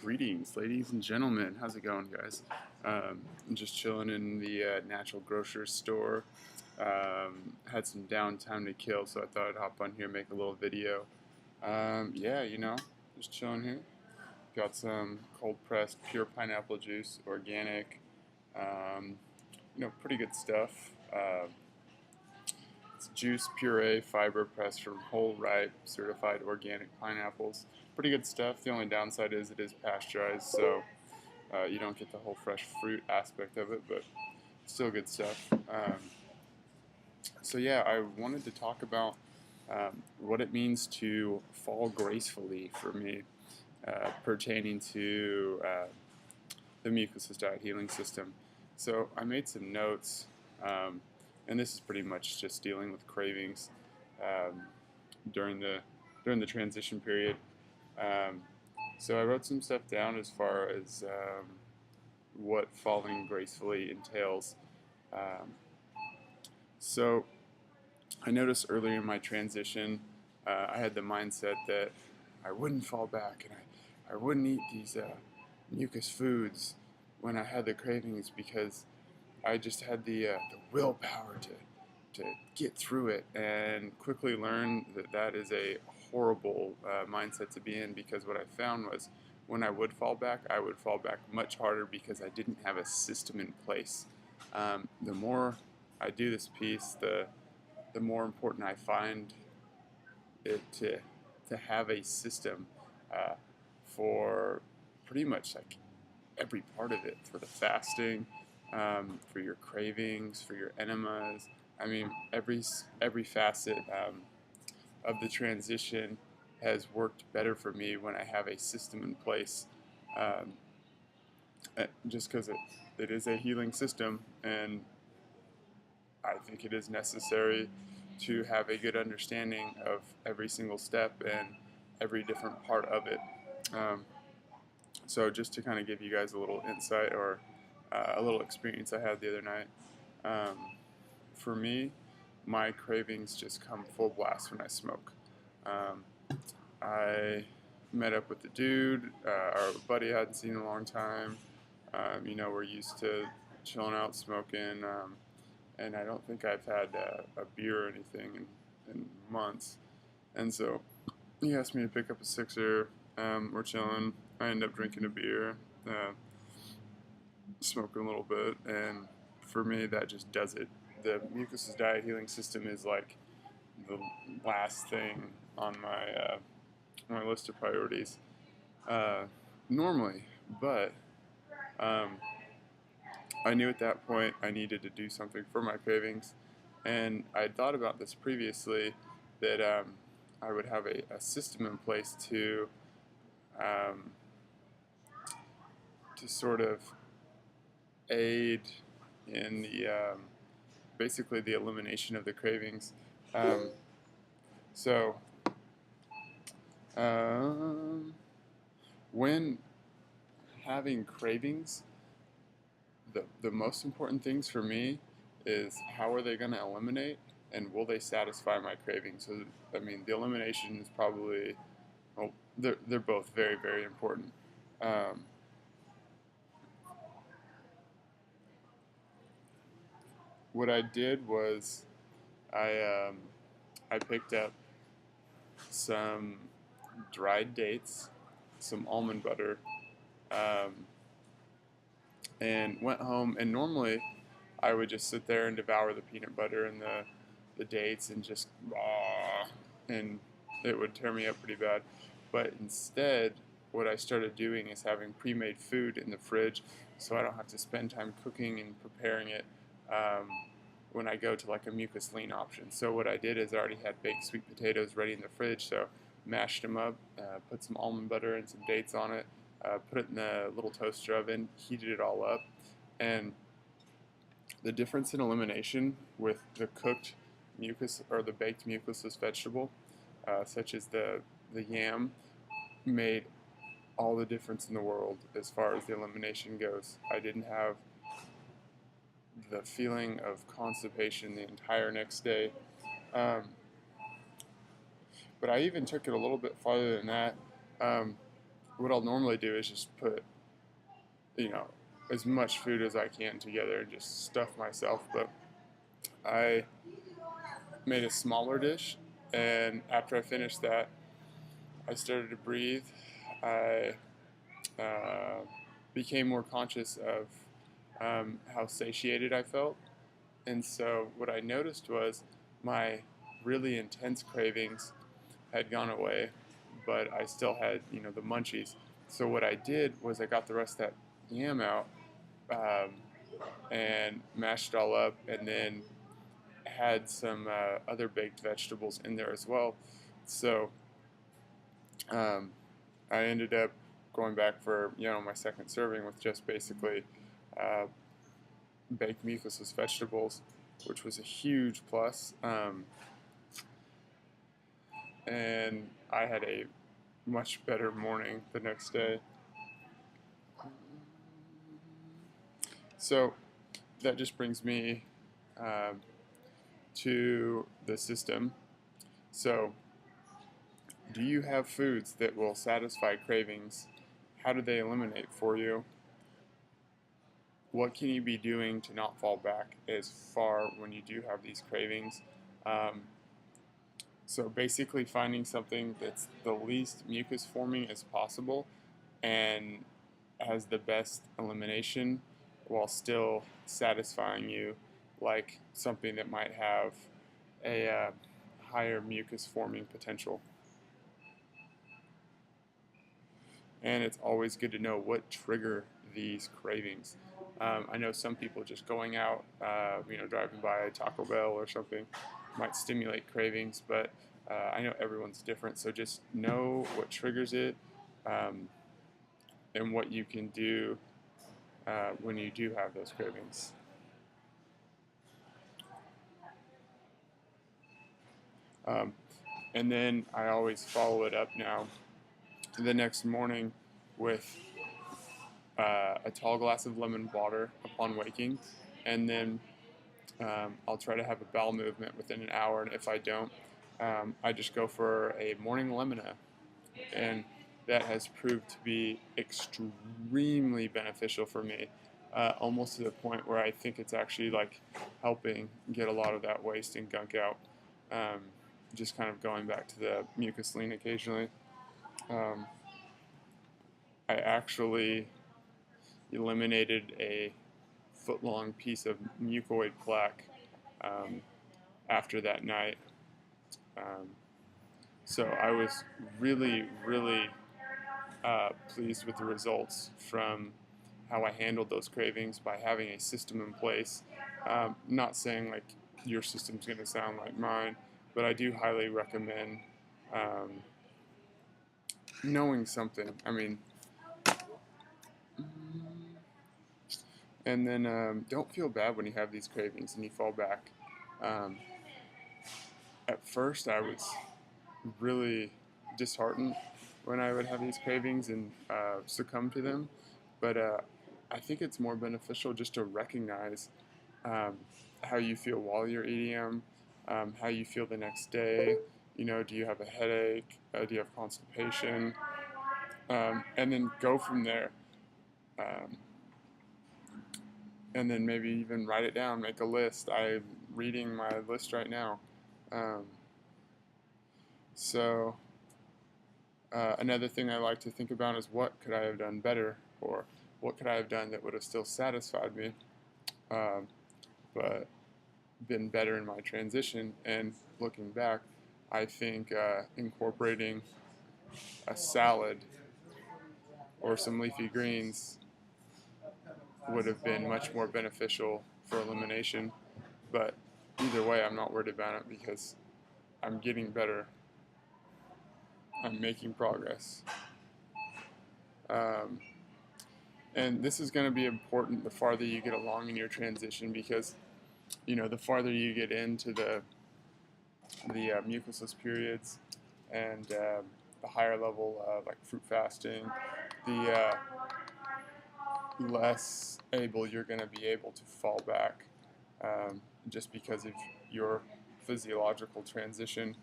Greetings, ladies and gentlemen. How's it going, guys? I'm just chilling in the natural grocery store. Had some downtime to kill, so I thought I'd hop on here and make a little video. Yeah, just chilling here. Got some cold pressed pure pineapple juice, organic. Um, Pretty good stuff. It's juice, puree, fiber pressed from whole, ripe, certified organic pineapples. Pretty good stuff. The only downside is it is pasteurized, so you don't get the whole fresh fruit aspect of it, but still good stuff. So yeah, I wanted to talk about what it means to fall gracefully for me, pertaining to the Mucusless Diet Healing System. So I made some notes, and this is pretty much just dealing with cravings um, during the transition period. Um, so I wrote some stuff down as far as what falling gracefully entails. Um, so I noticed earlier in my transition, I had the mindset that I wouldn't fall back and I wouldn't eat these mucus foods when I had the cravings because I just had the willpower to get through it, and quickly learned that that is a horrible mindset to be in, because what I found was when I would fall back, I would fall back much harder because I didn't have a system in place. The more I do this piece, the more important I find it to have a system uh, for pretty much like every part of it, for the fasting, for your cravings, for your enemas. I mean, every facet of the transition has worked better for me when I have a system in place. Um, just because it is a healing system, and I think it is necessary to have a good understanding of every single step and every different part of it. Um, so just to kind of give you guys a little insight, or a little experience I had the other night. Um, for me, my cravings just come full blast when I smoke. Um, I met up with the dude, our buddy I hadn't seen in a long time. We're used to chilling out, smoking, and I don't think I've had a beer or anything in months. And so he asked me to pick up a sixer. We're chilling. I end up drinking a beer, smoking a little bit, and for me, that just does it. The Mucusless Diet Healing System is like the last thing on my list of priorities normally, but um, I knew at that point I needed to do something for my cravings, and I had thought about this previously, that I would have a system in place um, to sort of aid in the basically the elimination of the cravings. Um, so um, when having cravings, the most important things for me is how are they going to eliminate, and will they satisfy my cravings. So I mean, the elimination is probably, well, they're both very, very important. Um, what I did was I I picked up some dried dates, some almond butter, um, and went home. And normally, I would just sit there and devour the peanut butter and the dates and just and it would tear me up pretty bad. But instead, what I started doing is having pre-made food in the fridge, so I don't have to spend time cooking and preparing it um, when I go to like a mucus lean option. So what I did is I already had baked sweet potatoes ready in the fridge, so mashed them up, put some almond butter and some dates on it, put it in the little toaster oven, heated it all up, and the difference in elimination with the cooked mucus or the baked mucusless vegetable, such as the yam, made all the difference in the world as far as the elimination goes. I didn't have the feeling of constipation the entire next day. Um, but I even took it a little bit farther than that. Um, what I'll normally do is just put, you know, as much food as I can together and just stuff myself. But I made a smaller dish, and after I finished that, I started to breathe. I became more conscious of how satiated I felt. And so what I noticed was my really intense cravings had gone away, but I still had, the munchies. So what I did was I got the rest of that yam out um, and mashed it all up, and then had some other baked vegetables in there as well. So um, I ended up going back for my second serving with just basically uh, baked mucusless vegetables, which was a huge plus. And I had a much better morning the next day. So that just brings me um, to the system. So, do you have foods that will satisfy cravings? How do they eliminate for you? What can you be doing to not fall back as far when you do have these cravings? Um, so basically finding something that's the least mucus forming as possible and has the best elimination while still satisfying you, like something that might have a higher mucus forming potential. And it's always good to know what trigger these cravings. I know some people just going out, driving by a Taco Bell or something might stimulate cravings, but I know everyone's different. So just know what triggers it um, and what you can do when you do have those cravings. Um, and then I always follow it up now the next morning with a tall glass of lemon water upon waking, and then I'll try to have a bowel movement within an hour, and if I don't, I just go for a morning lemona, and that has proved to be extremely beneficial for me, almost to the point where I think it's actually like helping get a lot of that waste and gunk out. Um, just kind of going back to the mucus lean occasionally. Um, I actually eliminated a foot-long piece of mucoid plaque um, after that night. Um, so I was really, really pleased with the results from how I handled those cravings by having a system in place. Not saying like your system's going to sound like mine, but I do highly recommend um, knowing something. I mean, and then don't feel bad when you have these cravings and you fall back. Um, at first, I was really disheartened when I would have these cravings and succumb to them. But I think it's more beneficial just to recognize um, how you feel while you're eating them, how you feel the next day. Do you have a headache? Do you have constipation? And then go from there. Um, and then maybe even write it down, make a list. I'm reading my list right now. Um, so another thing I like to think about is what could I have done better, or what could I have done that would have still satisfied me, um, but been better in my transition. And looking back, I think incorporating a salad or some leafy greens would have been much more beneficial for elimination. But either way, I'm not worried about it because I'm getting better. I'm making progress. Um, and this is going to be important the farther you get along in your transition, because the farther you get into the mucusless periods and the higher level like fruit fasting, the less able you're going to be able to fall back just because of your physiological transition.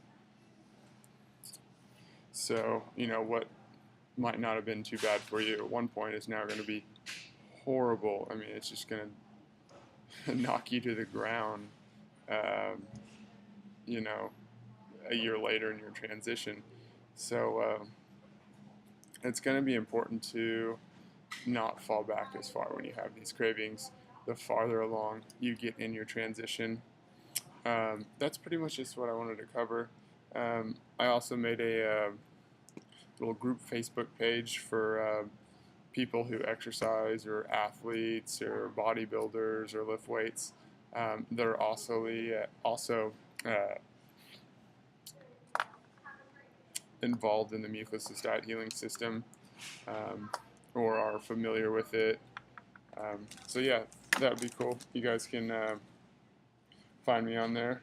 So what might not have been too bad for you at one point is now going to be horrible. I mean, it's just going to knock you to the ground, um, you know, a year later in your transition. So it's going to be important to not fall back as far when you have these cravings. The farther along you get in your transition, that's pretty much just what I wanted to cover. I also made a little group Facebook page for people who exercise or athletes or bodybuilders or lift weights. They're also involved in the Mucusless Diet Healing System, or are familiar with it. So yeah, that would be cool. You guys can find me on there.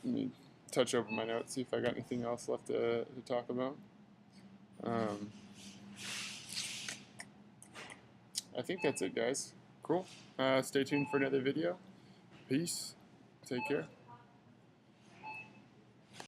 Let me touch over my notes, see if I got anything else left to talk about. I think that's it, guys. Cool. Stay tuned for another video. Peace. Take care.